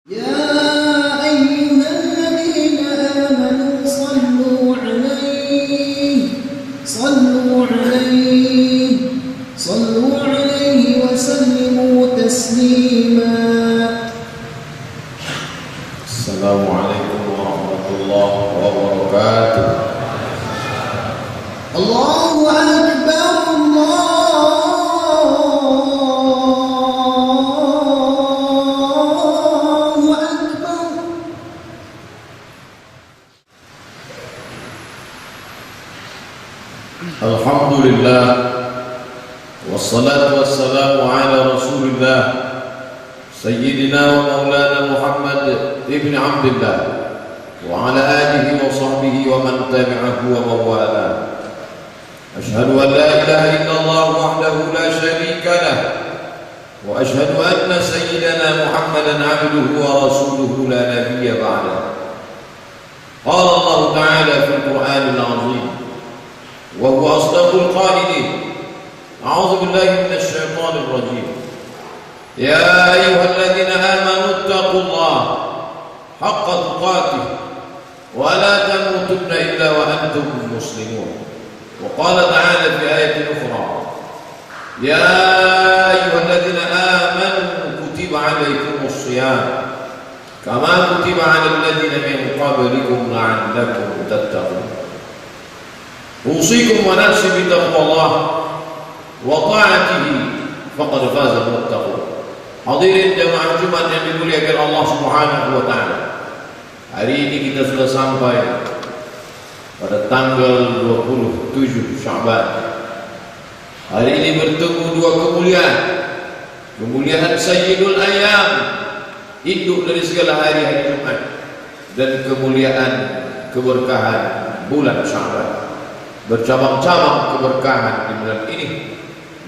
يا أيها الذين آمنوا صلوا عليه وسلموا تسليما. السلام عليكم ورحمة الله وبركاته. الله أكبر الله أكبر. الحمد لله والصلاة والسلام على رسول الله سيدنا ومولانا محمد ابن عبد الله وعلى آله وصحبه ومن تبعه ومن والاه. أشهد أن لا إله إلا الله وحده لا شريك له وأشهد أن سيدنا محمدا عبده ورسوله لا نبي بعده. قال الله تعالى في القرآن العظيم وهو أصدق القائلين: أعوذ بالله من الشيطان الرجيم. يا أيها الذين آمنوا اتقوا الله حق تقاته ولا تموتن إلا وأنتم مسلمون. وقال تعالى في آية أخرى: يا أيها الذين آمنوا كتب عليكم الصيام كما كتب على الذين من قبلكم لعلكم تتقون. أوصيكم ونفسي بتقوى الله وطاعته فقد فاز المتقون. Hadirin jemaah Jumat yang dimuliakan Allah Subhanahu wa taala. Hari ini kita sudah sampai pada tanggal 27 Sya'ban. Hari ini bertemu dua kemuliaan. Kemuliaan Sayyidul Ayyam, induk dari segala hari-hari Jumat, dan kemuliaan keberkahan bulan Sya'ban. Bercabang-cabang keberkahan di bulan ini.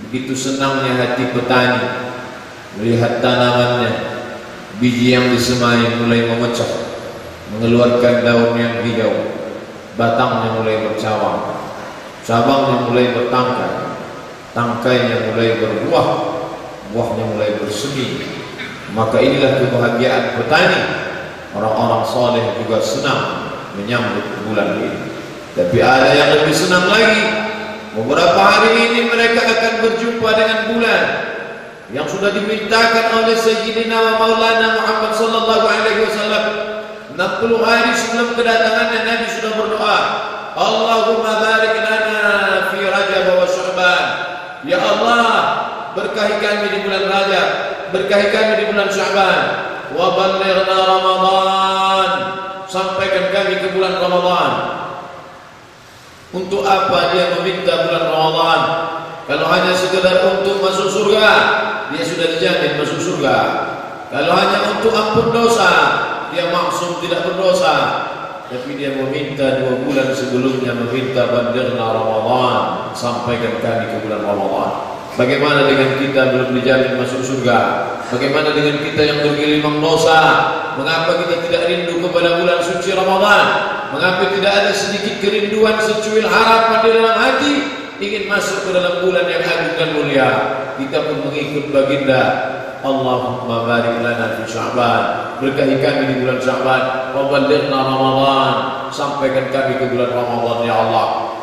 Begitu senangnya hati petani melihat tanamannya, biji yang disemai mulai memecah, mengeluarkan daun yang hijau, batangnya mulai bercabang, cabangnya mulai bertangkai, tangkainya mulai berbuah, buahnya mulai bersemi. Maka inilah kebahagiaan petani. Orang-orang saleh juga senang menyambut bulan ini. Tapi ada yang lebih senang lagi. Beberapa hari ini mereka akan berjumpa dengan bulan yang sudah dimintakan oleh Sayyidina wa Maulana Muhammad sallallahu alaihi wasallam. 60 hari sebelum kedatangannya Nabi sudah berdoa, Allahumma barik lana fi Rajab wa Sya'ban. Ya Allah, berkahi kami di bulan Rajab, berkahi kami di bulan Sya'ban. Wa ballighna Ramadan, sampaikan kami ke bulan Ramadan. Untuk apa dia meminta bulan Ramadan? Kalau hanya sekedar untuk masuk surga, dia sudah dijamin masuk surga. Kalau hanya untuk ampun dosa, dia maksum tidak berdosa. Tapi dia meminta 2 bulan sebelumnya, meminta baligna Ramadan, sampaikan kami ke bulan Ramadan. Bagaimana dengan kita belum dijamin masuk surga? Bagaimana dengan kita yang bergelimang dosa? Mengapa kita tidak rindu kepada bulan suci Ramadan? Mengapa tidak ada sedikit kerinduan, secuil harapan di dalam hati ingin masuk ke dalam bulan yang agung dan mulia? Kita pun mengikut baginda, Allahumma barik lana fi Sya'ban, berkahi kami di bulan Sya'ban, wa ballighna Ramadan, sampaikan kami ke bulan Ramadan ya Allah.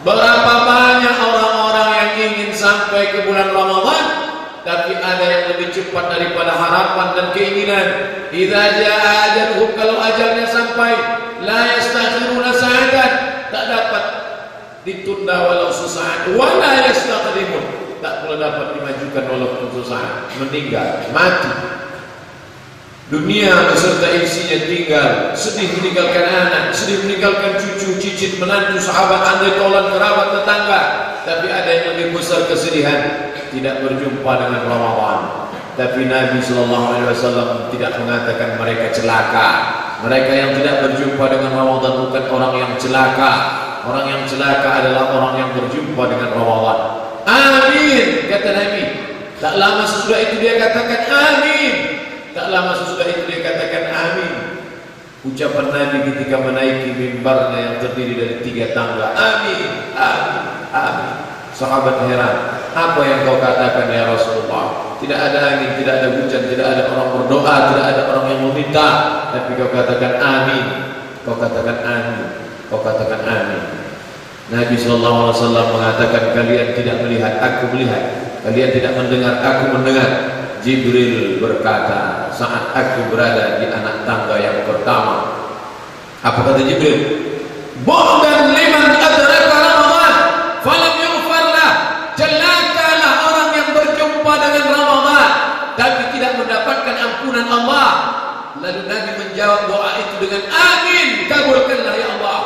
Berapa banyak orang-orang yang ingin sampai ke bulan Ramadan, tapi ada yang lebih cepat daripada harapan dan keinginan. Idza jaa ajaluhum, kalau ajalnya sampai, la yastakhiruna sa'atan, tak dapat ditunda walau sesaat, wa la yastaqdimun, tak pula dapat dimajukan walaupun sesaat. Meninggal, mati. Dunia beserta isinya tinggal, sedih meninggalkan anak, sedih meninggalkan cucu, cicit, menantu, sahabat, andai taulan, kerabat, tetangga. Tapi ada yang lebih besar kesedihan, tidak berjumpa dengan Ramadan. Tapi Nabi SAW tidak mengatakan mereka celaka. Mereka yang tidak berjumpa dengan Ramadan bukan orang yang celaka. Orang yang celaka adalah orang yang berjumpa dengan Ramadan. Amin, kata Nabi. Tak lama sesudah itu dia katakan amin. Tak lama sesudah itu dia katakan amin. Ucapan Nabi ketika menaiki mimbarnya yang terdiri dari 3 tangga, amin, amin, amin. Sahabat heran, apa yang kau katakan ya Rasulullah? Tidak ada angin, tidak ada hujan, tidak ada orang berdoa, tidak ada orang yang meminta, tapi kau katakan amin. Kau katakan amin. Kau katakan amin. Nabi SAW mengatakan, kalian tidak melihat, aku melihat. Kalian tidak mendengar, aku mendengar. Jibril berkata, saat aku berada di anak tangga yang pertama, apa kata Jibril? Bu'dan liman adraka Ramadan falam yughfar lah. Celakalah orang yang berjumpa dengan Ramadan tapi tidak mendapatkan ampunan Allah. Lalu Nabi menjawab doa itu dengan amin, kabulkanlah ya Allah.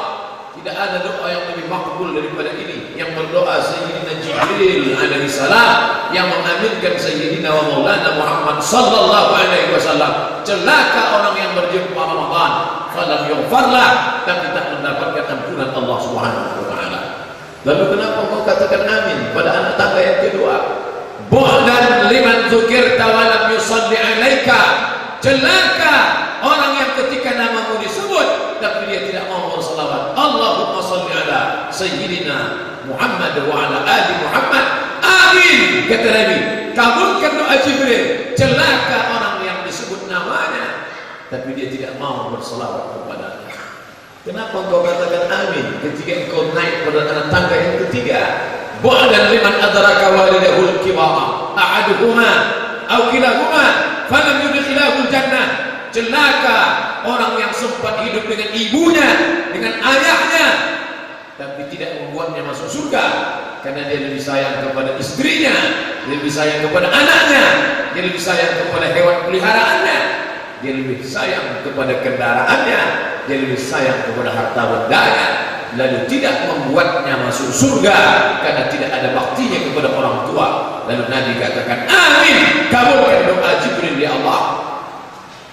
Tidak ada doa yang lebih makbul daripada ini. Yang berdoa Sayyidina Jibril alaihi salam, yang mengaminkan Sayyidina wa Maulana Muhammad sallallahu alaihi wasallam. Celaka orang yang berjumpa Ramadan falam yughfarlah, tapi tak mendapatkan ampunan Allah Subhanahu wa taala. Lalu kenapa kau katakan amin pada anak tangga yang kedua? Bu'dan liman dzukirta wa lam yusalli alaika. Celaka orang yang ketika namamu disebut tapi dia tidak mau berselawat. Allahumma salli ala Sayyidina Muhammad wa ala ali Muhammad. Amin, kata Nabi. Kabulkan doa Jibril. Celaka orang yang disebut namanya tapi dia tidak mau berselawat kepadanya. Kenapa engkau katakan amin ketika engkau naik pada anak tangga yang ketiga? Bu'dan liman adraka walidahul kibara ahaduhuma aw kilahuma falam yudkhilahul jannah. Celaka orang yang sempat hidup dengan ibunya, dengan ayahnya, tapi tidak membuatnya masuk surga, karena dia lebih sayang kepada istrinya, dia lebih sayang kepada anaknya, dia lebih sayang kepada hewan peliharaannya, dia lebih sayang kepada kendaraannya, dia lebih sayang kepada harta bendanya, lalu tidak membuatnya masuk surga karena tidak ada baktinya kepada orang tua. Lalu Nabi katakan amin, kabulkan doa Jibril ya Allah.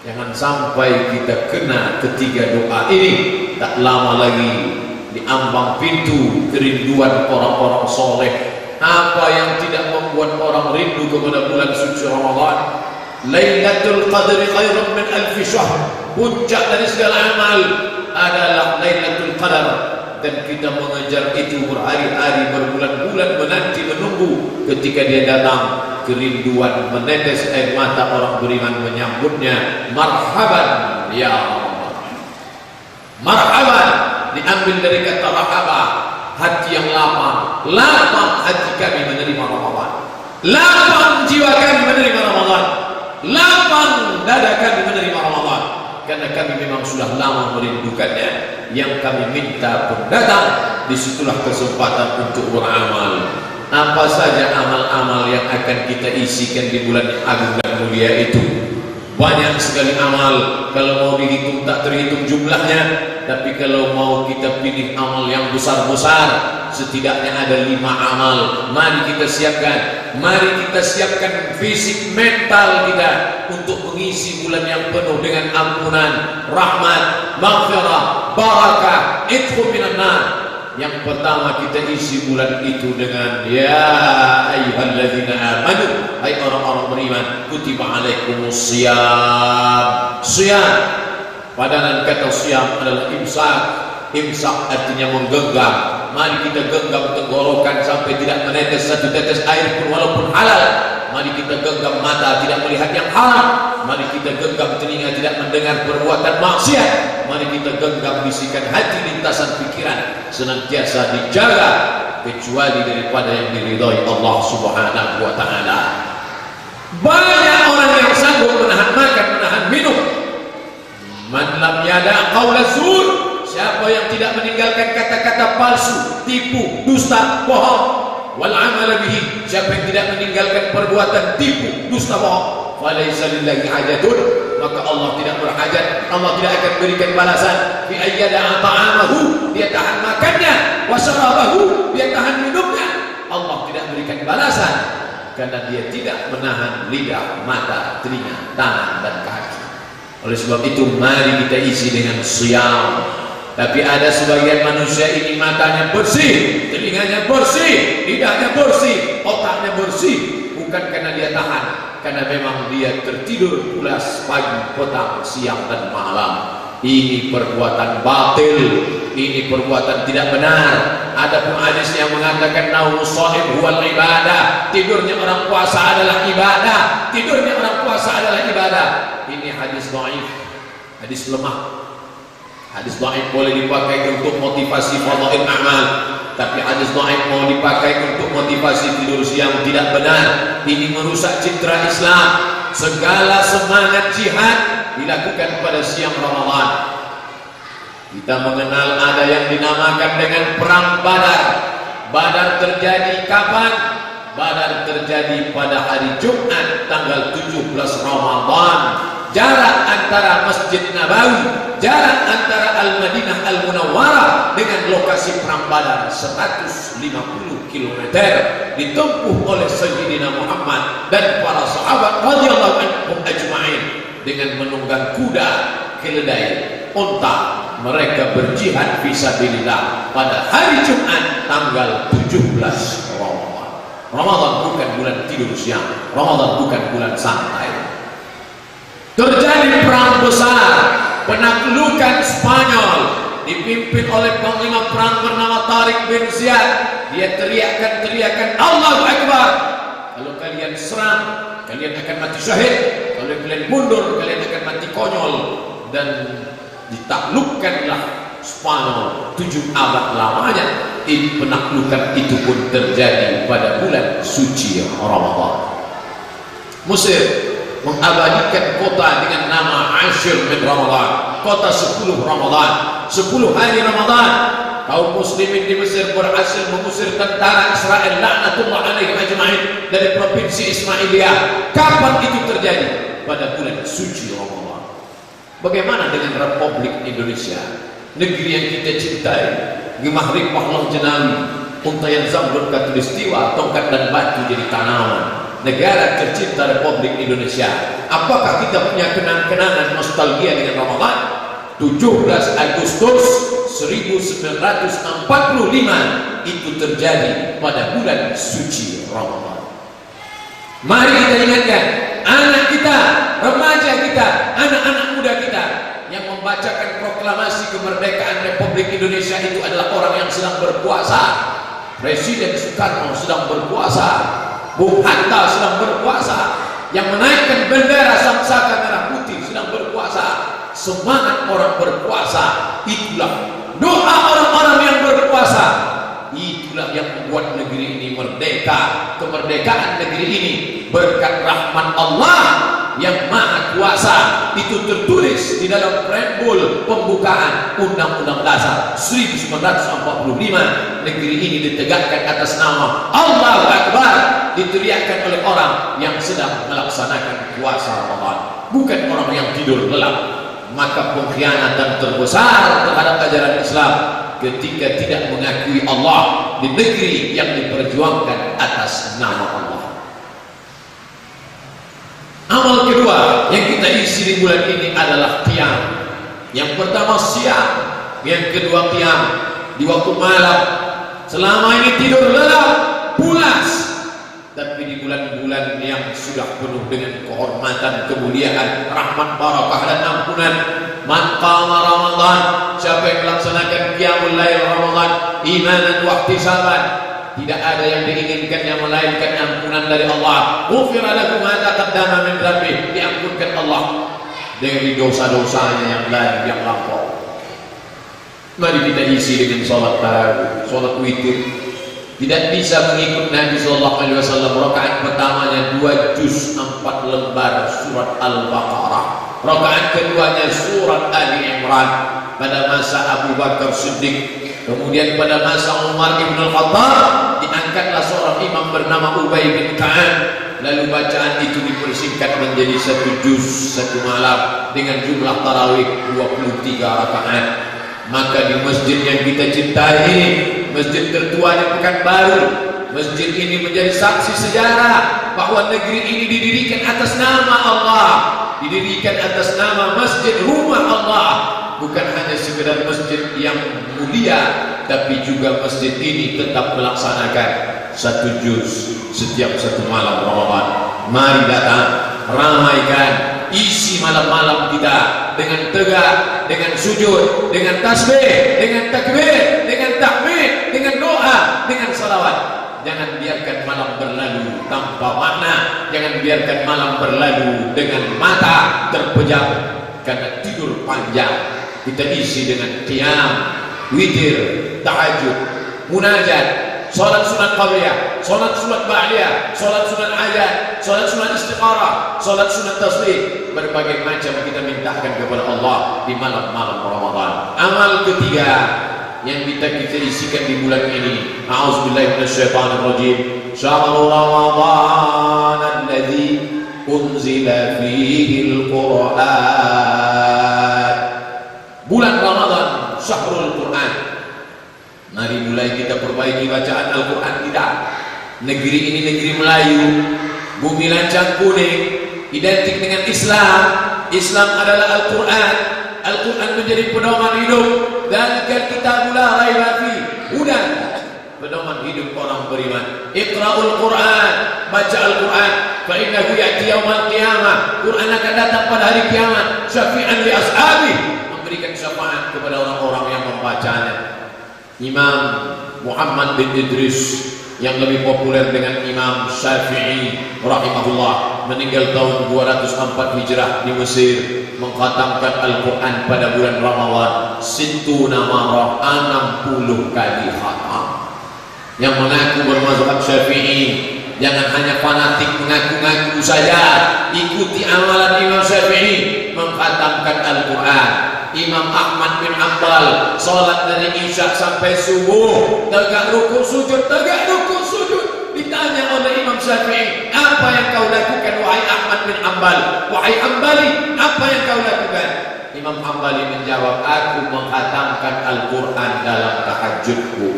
Jangan sampai kita kena ketiga doa ini. Tak lama lagi di ambang pintu kerinduan orang-orang soleh. Apa yang tidak membuat orang rindu kepada bulan suci Ramadan? Lailatul Qadri khairun min alfi syahr. Puncak dari segala amal adalah Lailatul Qadar, dan kita mengejar itu berhari-hari, berbulan-bulan menanti menunggu. Ketika dia datang, kerinduan menetes air mata orang beriman menyambutnya. Marhaban ya Allah. Marhaban diambil dari kata rahaba, hati yang lapang. Lapang hati kami menerima Ramadan. Lapang jiwa kami menerima Ramadan. Lapang dada kami menerima Ramadan, karena kami memang sudah lama merindukannya. Yang kami minta pun datang. Disitulah kesempatan untuk beramal. Apa saja amal-amal yang akan kita isikan di bulan yang agung dan mulia itu? Banyak sekali amal. Kalau mau dihitung tak terhitung jumlahnya. Tapi kalau mau kita pilih amal yang besar-besar, setidaknya ada 5 amal. Mari kita siapkan. Mari kita siapkan fisik mental kita untuk mengisi bulan yang penuh dengan ampunan, rahmat, maghfirah, barakah, itqu minan nar. Yang pertama kita isi bulan itu dengan ya ayyuhalladzina amanu, hai orang-orang beriman, kutiba alaikumus syiyam. Syiyam, padanan kata syiyam adalah imsak. Imsak artinya menggenggam. Mari kita genggam tenggorokan sampai tidak menetes satu tetes air pun walaupun halal. Mari kita genggam mata tidak melihat yang haram. Mari kita genggam telinga tidak mendengar perbuatan maksiat. Mari kita genggam bisikan hati, lintasan pikiran senantiasa dijaga kecuali daripada yang diridhai Allah Subhanahu wa taala. Banyak orang yang sanggup menahan makan, menahan minum. Man lam yada qaula zur, siapa yang tidak meninggalkan kata-kata palsu, tipu, dusta, bohong, wal amal bihi, siapa yang tidak meninggalkan perbuatan tipu, dusta, bohong, falaisa lillahi hajatun, maka Allah tidak berhajat, Allah tidak akan berikan balasan. Fi ayyada ta'amahu, dia tahan makannya, wa syarabahu, dia tahan minumnya. Allah tidak berikan balasan karena dia tidak menahan lidah, mata, telinga, tangan dan kaki. Oleh sebab itu mari kita isi dengan syiyam. Tapi ada sebagian manusia ini matanya bersih, telinganya bersih, lidahnya bersih, otaknya bersih, bukan karena dia tahan, karena memang dia tertidur pulas pagi, petang, siang dan malam. Ini perbuatan batil, ini perbuatan tidak benar. Ada pun hadis yang mengatakan naumus shaim huwal ibadah, tidurnya orang puasa adalah ibadah, tidurnya orang puasa adalah ibadah. Ini hadis dhaif, hadis lemah. Hadis dhaif boleh dipakai untuk motivasi fadhail amal, tapi hadis dhaif mau dipakai untuk motivasi tidur siang tidak benar. Ini merusak citra Islam. Segala semangat jihad dilakukan pada siang Ramadan. Kita mengenal ada yang dinamakan dengan perang Badar. Badar terjadi kapan? Badar terjadi pada hari Jumat tanggal 17 Ramadan. Jarak antara Masjid Nabawi, jarak antara Al-Madinah Al-Munawwarah dengan lokasi perang Badar 150 km, ditempuh oleh Sayyidina Muhammad dan para sahabat radhiyallahu anhum ajma'in dengan menunggang kuda, keledai, unta. Mereka berjihad fisabilillah pada hari Jumat tanggal 17 Ramadan. Ramadan bukan bulan tidur siang, Ramadan bukan bulan santai. Terjadi perang besar, penaklukan Spanyol dipimpin oleh panglima perang bernama Tariq bin Ziyad. Dia teriakan Allahu Akbar. Kalau kalian serang, kalian akan mati syahid. Kalau kalian mundur, kalian akan mati konyol. Dan ditaklukkanlah Spanyol 7 abad lamanya. Penaklukan itu pun terjadi pada bulan suci Ramadan. Mesir mengabadikan kota dengan nama Ashir min Ramadan, kota 10 Ramadan, 10 hari Ramadan. Kaum muslimin di Mesir berhasil mengusir tentara Israel laknatullah alaihim ajma'in dari provinsi Ismailiyah. Kapan itu terjadi? Pada bulan suci Ramadan. Bagaimana dengan Republik Indonesia, negeri yang kita cintai? Gemah ripah Allah jenawi, untayan zamrud katulistiwa, tongkat dan batu jadi tanaman. Negara tercinta Republik Indonesia. Apakah kita punya kenang-kenangan nostalgia dengan Ramadan? 17 Agustus 1945 itu terjadi pada bulan suci Ramadan. Mari kita ingatkan anak kita, remaja kita, anak-anak muda kita yang membacakan proklamasi kemerdekaan Republik Indonesia itu adalah orang yang sedang berpuasa. Presiden Soekarno sedang berpuasa, Bung Hatta sedang berpuasa, yang menaikkan bendera Sangsaka merah putih sedang berpuasa. Semangat orang berpuasa itulah doa orang-orang yang berpuasa, itulah yang membuat negeri ini merdeka. Kemerdekaan negeri ini berkat rahmat Allah yang maha kuasa. Itu tertulis di dalam preambul pembukaan Undang-Undang Dasar 1945. Negeri ini ditegakkan atas nama Allahu Akbar, diteriakkan oleh orang yang sedang melaksanakan puasa Ramadan, bukan orang yang tidur lelap. Maka pengkhianatan terbesar terhadap ajaran Islam ketika tidak mengakui Allah di negeri yang diperjuangkan atas nama Allah. Amal kedua yang kita isi di bulan ini adalah qiyam. Yang pertama siang, yang kedua qiyam di waktu malam. Selama ini tidur lelap, pulas. Tapi di bulan-bulan yang sudah penuh dengan kehormatan, kemuliaan, rahmat, barakah dan ampunan, man qama Ramadan, siapa yang melaksanakan qiyamul lail Ramadan imanan wa ihtisaban, tidak ada yang diinginkannya melainkan ampunan dari Allah. Ghufira lahu ma taqaddama min dhanbi, diampunkan Allah dari dosa-dosanya yang lain yang lampau. Mari kita isi dengan salat tarawih, salat witir. Tidak bisa mengikut Nabi SAW. Rakaat pertamanya 2 juz 4 lembar surat Al-Baqarah. Rakaat keduanya surat Ali Imran pada masa Abu Bakar Siddiq. Kemudian pada masa Umar Ibn Al-Khattab diangkatlah seorang imam bernama Ubay bin Ka'ab. Lalu bacaan itu dipersingkat menjadi 1 juz 1 malam dengan jumlah tarawih 23 rakaat. Maka di masjid yang kita cintai ini, masjid tertua di Pekanbaru, masjid ini menjadi saksi sejarah bahwa negeri ini didirikan atas nama Allah, didirikan atas nama masjid rumah Allah. Bukan hanya sekedar masjid yang mulia, tapi juga masjid ini tetap melaksanakan 1 juz setiap 1 malam Ramadan. Mari datang, ramaikan, isi malam-malam kita dengan tegak, dengan sujud, dengan tasbih, dengan takbir, dengan tahmid, dengan doa. salawat. Jangan biarkan malam berlalu tanpa makna. Jangan biarkan malam berlalu dengan mata terpejam karena tidur panjang. Kita isi dengan qiyam, witir, tahajud, munajat, salat sunat qabliyah, salat sunat ba'diyah, salat sunat hajat, salat sunat istiqarah, salat sunat tasbih. Berbagai macam kita mintakan kepada Allah di malam-malam Ramadan. Amal ketiga yang kita isikan di bulan ini, a'udzubillahi minasyaitonir rajim. Syahrul Ramadan alladzi unzila fihi al-Qur'an. Bulan Ramadan, syahrul Quran. Mari mulai kita perbaiki bacaan Al-Quran kita. Negeri ini negeri Melayu, bumi lancang kuning, identik dengan Islam. Islam adalah Al-Quran. Al-Quran menjadi pedoman hidup. Dan kita la raiba fi hudan, pedoman hidup orang beriman. Iqra'ul Quran, baca Al-Quran. Fa innahu ya'ti yaumal qiyamah. Quran akan datang pada hari kiamat. Syafi'an li ashabi, memberikan syafaat kepada orang-orang yang membacanya. Imam Muhammad bin Idris yang lebih populer dengan Imam Syafi'i rahimahullah meninggal tahun 204 Hijrah di Mesir, mengkhatamkan Al-Quran pada bulan Ramadan sittuna marrah, 60 kali khatam. Yang mengaku bermazhab Syafi'i, jangan hanya fanatik mengaku-ngaku saja, ikuti amalan Imam Syafi'i mengkhatamkan Al-Quran. Imam Ahmad bin Hanbal salat dari Isya sampai subuh, tegak rukuk sujud, tegak rukuk sujud. Ditanya oleh Imam Syafi'i, apa yang kau lakukan wahai Ahmad bin Hanbal? Wahai Hanbali, apa yang kau lakukan? Imam Hanbali menjawab, aku mengkhatamkan Al-Quran dalam tahajudku.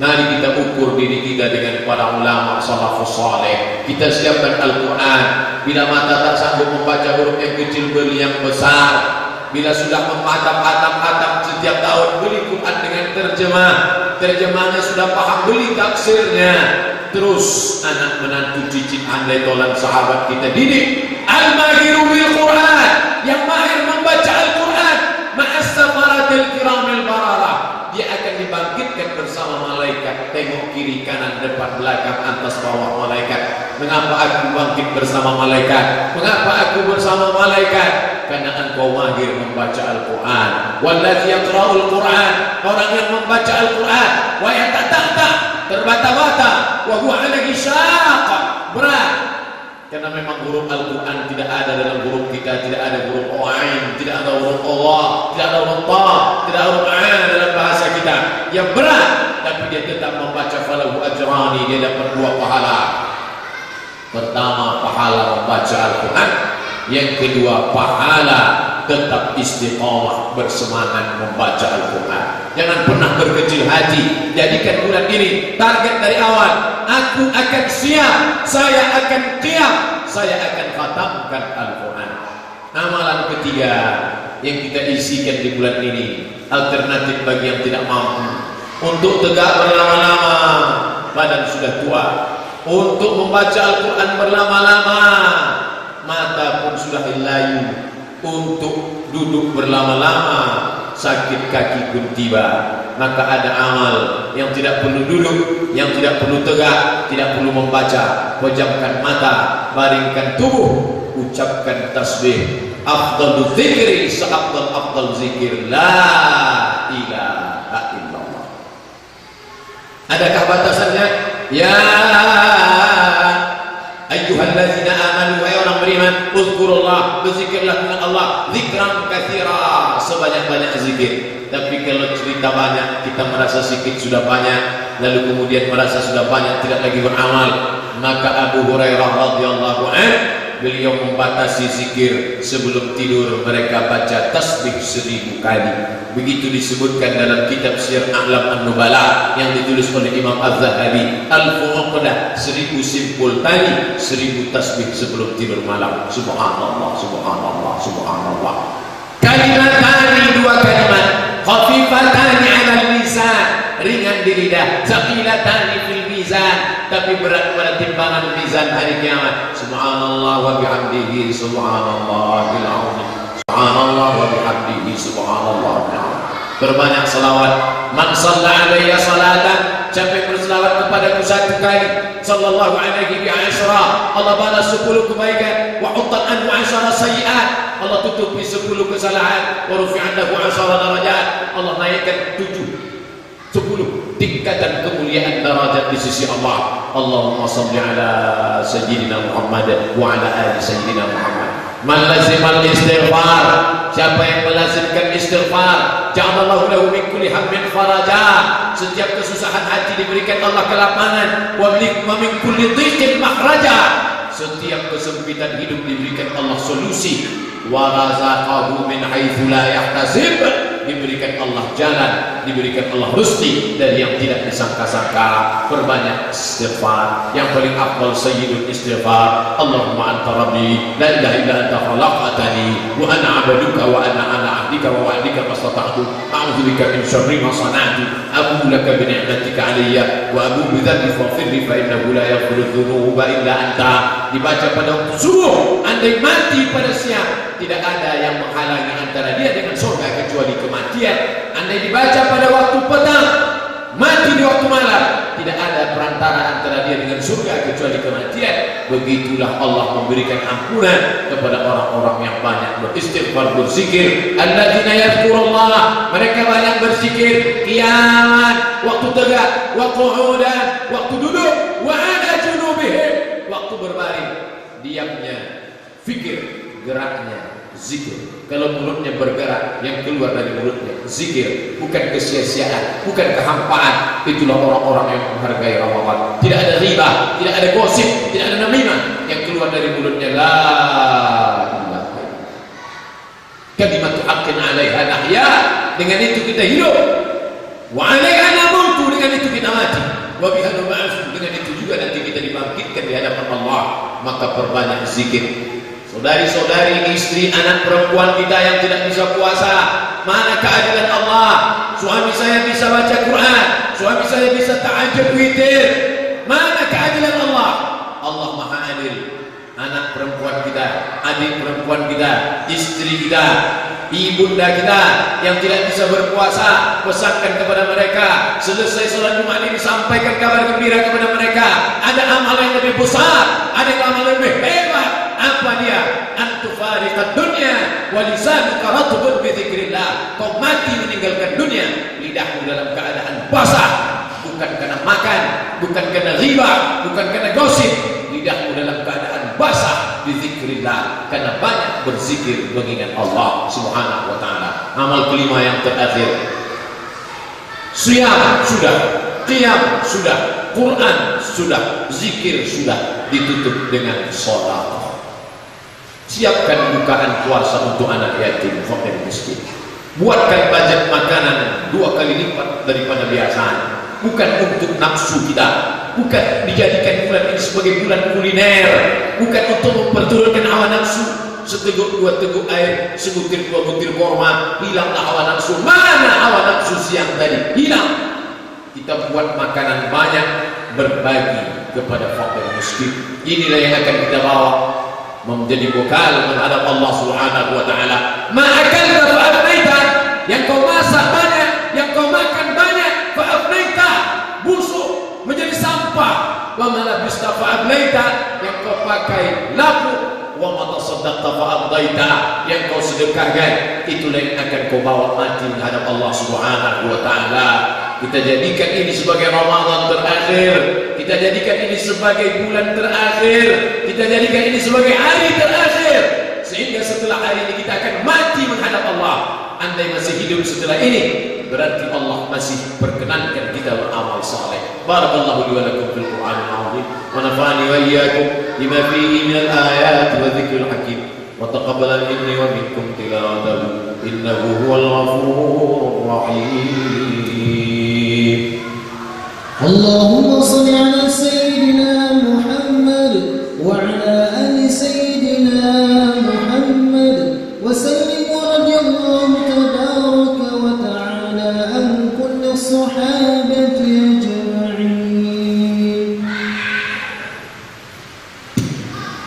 Mari kita ukur diri kita dengan para ulama salafus saleh. Kita siapkan Al-Quran. Bila mata tak sanggup membaca huruf yang kecil, beli yang besar. Bila sudah menghatam-hatam setiap tahun, beli Quran dengan terjemah. Terjemahnya sudah paham, beli tafsirnya. Terus anak menantu cicit andai tolan sahabat kita didik al-mahiru bil Quran, yang mahir membaca Al-Quran, ma'as safaratil kiramil bararah. Dia akan dibangkitkan bersama malaikat. Tengok kiri kanan depan belakang atas bawah malaikat. Mengapa aku bangkit bersama malaikat? Mengapa aku bersama malaikat? Karena engkau mahir membaca Al-Quran. Wallazi yaqra'ul Quran, orang yang membaca Al-Quran, wa yatata'ta, terbata-bata, wa huwa alaihi syaqq, berat. Karena memang huruf Al-Quran tidak ada dalam huruf kita, tidak ada huruf Ain, tidak ada huruf Allah, tidak ada huruf Ta, tidak ada huruf Ain dalam bahasa kita. Yang berat, tapi dia tetap membaca, falahu ajrani, dia dapat 2 pahala. Pertama, pahala membaca Al-Quran. Yang kedua, pahala tetap istiqamah, bersemangat membaca Al-Quran. Jangan pernah berkecil hati. Jadikan bulan ini target dari awal. Aku akan siap, saya akan qiyam, saya akan khatamkan Al-Quran. Amalan ketiga yang kita isikan di bulan ini, alternatif bagi yang tidak mampu untuk tegak berlama-lama, badan sudah tua, untuk membaca Al-Quran berlama-lama, mata pun sudah layu, untuk duduk berlama-lama, sakit kaki pun tiba. Maka ada amal yang tidak perlu duduk, yang tidak perlu tegak, tidak perlu membaca. Pejamkan mata, baringkan tubuh, ucapkan tasbih. Afdalu zikri, seafdal zikir la ilaha illallah. Adakah batasannya? Ya ayyuhallazina amanu, wahai orang beriman, uzkurullah, berzikirlah dengan Allah, zikran katsira, sebanyak-banyak zikir. Tapi kalau cerita banyak, kita merasa sedikit sudah banyak, lalu kemudian merasa sudah banyak, tidak lagi beramal. Maka Abu Hurairah radhiyallahu anhu, beliau membatasi zikir sebelum tidur, mereka baca tasbih 1000 kali. Begitu disebutkan dalam kitab Syiar A'lam An-Nubala yang ditulis oleh Imam Az-Zahabi. Al-Fuqdah, 1000 simpul tadi, 1000 tasbih sebelum tidur malam. Subhanallah, subhanallah, subhanallah. Kalimatani, 2 kalimat, khafifatani 'alal lisan, ringan di lidah, tsaqilatani fil mizan, tapi berat pada timbangan mizan hari kiamat. Subhanallah wa bihamdihi, subhanallahil azim, subhanallah wa bihamdihi, subhanallah. Berbanyak salawat. Man shalla alayya salatan Siapa yang berselawat kepadaku 1 kali, sallallahu alaihi bi asyara, Allah balas 10 kebaikan. Wa huttat anhu 10 sayyi'at, Allah tutupi 10 kesalahan. Wa rufi'at lahu 10 darajat, Allah naikkan 10 tingkatan kemuliaan derajat di sisi Allah. Allahumma salli ala sayyidina Muhammad wa ala ali sayyidina Muhammad. Man lazimal istighfar, siapa yang melazimkan istighfar, ja'alallahu lahu min kulli hammin faraja, setiap kesusahan hati diberikan Allah kelapangan. Wa min kulli dhiqin makhraja, setiap kesempitan hidup diberikan Allah solusi. Wa razaqahu min haitsu la yahtasib, diberikan Allah jalan, diberikan Allah rezeki dari yang tidak disangka-sangka. Perbanyak istighfar. Yang paling afdal sayyidul istighfar, Allahumma anta rabbi la ilaha illa anta khalaqtani wa ana 'abduka wa ana ala 'ahdika wa wa'dika mastata'tu a'udzu bika min syarri ma sana'tu abu laka bi ni'matika 'alayya wa abu bi dhanbi faghfir li fa innahu la yaghfiru dhunuba illa anta. Dibaca pada waktu subuh, andai mati pada siang, tidak ada yang menghalangi antara dia dengan surga kecuali kematian. Andai dibaca pada waktu petang, mati di waktu malam, tidak ada perantara antara dia dengan surga kecuali kematian. Begitulah Allah memberikan ampunan kepada orang-orang yang banyak beristighfar, berzikir. Alladzina yadhkurullah, mereka banyak berzikir qiyaman, waktu tegak, wa qu'udan, waktu duduk, wa ala junubihim, waktu berbaring, diamnya, fikir, geraknya, zikir. Kalau mulutnya bergerak, yang keluar dari mulutnya zikir, bukan kesia-siaan, bukan kehampaan. Itulah orang-orang yang menghargai Ramadan. Tidak ada riba, tidak ada gosip, tidak ada namimah. Yang keluar dari mulutnya la ilaha kalimatu haqqin 'alaiha nahya, dengan itu kita hidup. Wa 'alaiha namutu, dengan itu kita mati. Wa biha nub'atsu, dengan itu juga nanti kita dibangkitkan di hadapan Allah. Maka perbanyak zikir. Saudari-saudari, istri, anak perempuan kita yang tidak bisa puasa, mana keadilan Allah? Suami saya bisa baca Quran, suami saya bisa tahajud witir. Mana keadilan Allah? Allah Maha Adil. Anak perempuan kita, adik perempuan kita, istri kita, ibunda kita yang tidak bisa berpuasa, pesankan kepada mereka. Selesai salat Jumat ini, sampaikan kabar gembira kepada mereka. Ada amal yang lebih besar, ada amal yang lebih hebat. Apa dia? Antufariqad dunya wa lisanuka ratbun bi dzikrillah. Kau mati meninggalkan dunia, lidahmu dalam keadaan basah, bukan karena makan, bukan karena riba, bukan karena gosip. Lidahmu dalam keadaan basah bi dzikrillah, karena banyak berzikir mengingat Allah Subhanahu wa taala. Amal kelima yang terakhir, siyam sudah, qiyam sudah, Quran sudah, zikir sudah, ditutup dengan salat. Siapkan bukaan puasa untuk anak yatim, fakir, miskin. Buatkan budget makanan 2 kali lipat daripada biasanya. Bukan untuk nafsu kita, bukan dijadikan bulan ini sebagai bulan kuliner, bukan untuk memperturunkan hawa nafsu. Seteguk 2 teguk air, sebutir 2 butir kurma, hilanglah hawa nafsu. Mana hawa nafsu siang tadi? Hilang. Kita buat makanan banyak, berbagi kepada fakir miskin. Inilah yang akan kita bawa menjadi bekal menghadap Allah Subhanahu wa taala. Ma'akalta fa'afnaita, yang kau masak banyak, yang kau makan banyak, fa'afnaita, busuk menjadi sampah. Wa ma labista fa'ablaita, yang kau pakai lapuk. Wa ma tasaddaqta fa'amdaita, yang kau sedekahkan, itulah yang akan kau bawa mati menghadap Allah Subhanahu wa taala. Kita jadikan ini sebagai Ramadan terakhir, kita jadikan ini sebagai bulan terakhir, kita jadikan ini sebagai hari terakhir, sehingga setelah hari ini kita akan mati menghadap Allah. Andai masih hidup setelah ini, berarti Allah masih perkenankan kita beramal saleh. Barakallahu li wa lakum fil Qur'anil azim, wa nafa'ani wa iyyakum bima fihi minal ayati wa dzikril hakim, wa taqabbal minni wa minkum tilawatahu, innahu huwal ghafurur rahim. اللهم صل على سيدنا محمد وعلى آل سيدنا محمد وسلم ورضي الله تبارك وتعالى عن كل الصحابة أجمعين.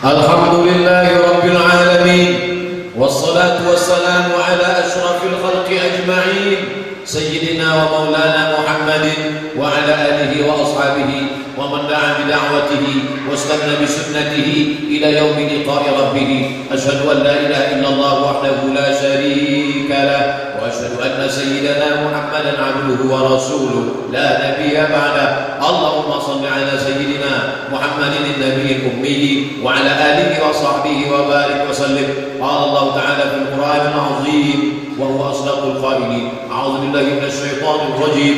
الحمد لله رب العالمين، والصلاة والسلام على أشرف الخلق أجمعين، سيدنا ومولانا محمد وعلى آله وأصحابه ومن دعا بدعوته واستنى بسنته إلى يوم لقاء ربه. أشهد أن لا إله إلا الله وحده لا شريك له وأشهد أن سيدنا محمدا عبده ورسوله لا نبي بعده. اللهم صل على سيدنا محمد النبي الأمي وعلى آله وصحبه وبارك وسلم. قال الله تعالى في القرآن العظيم وهو أصدق القائلين: أعوذ بالله من الشيطان الرجيم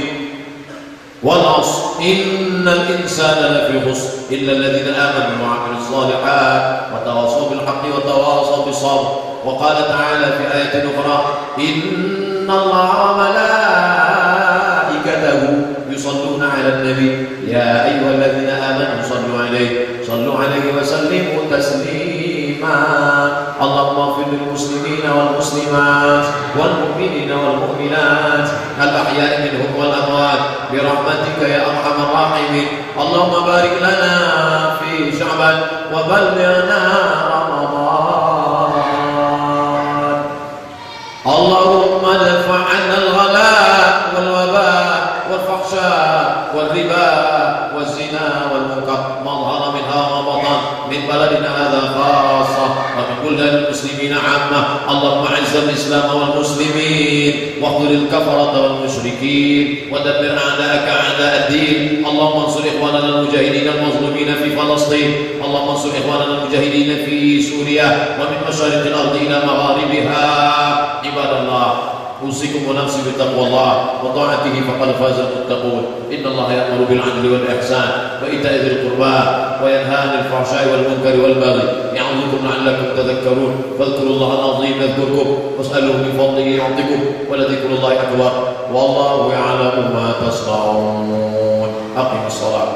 والعصر إن الإنسان لفي خسر إلا الذين آمنوا وعملوا الصالحات وتواصوا بالحق وتواصوا بالصبر. وقال تعالى في آية أخرى: إن الله وملائكته يصلون على النبي يا أيها الذين آمنوا صلوا عليه وسلموا تسليما. اللهم اغفر للمسلمين والمسلمات والمؤمنين والمؤمنات الأحياء منهم والأموات برحمتك يا أرحم الراحمين. اللهم بارك لنا في شعبان وبلغنا رمضان. اللهم ادفع عنا الغلاء والوباء والفحشاء والربا والزنا والمنكر ما ظهر منها وما بطن من بلدنا هذا خاصة ومن بلدان المسلمين عامة. اللهم اعز الإسلام والمسلمين واخذل الكفرة والمشركين ودمر أعداءك أعداء الدين. اللهم انصر إخواننا المجاهدين المظلومين في فلسطين. اللهم انصر إخواننا المجاهدين في سوريا ومن مشارق الأرض إلى مغاربها. عباد الله، أوصيكم ونفسي بتقوى الله وطاعته فقد فاز المتقون. إن الله يأمر بالعدل والإحسان وإيتاء ذي القربى وينهى عن الفحشاء والمنكر والبغي يعظكم لعلكم تذكرون. فاذكروا الله العظيم يذكركم واسألوه من فضله يعطكم ولذكر الله أكبر والله يعلم ما تصنعون. أقم الصلاة.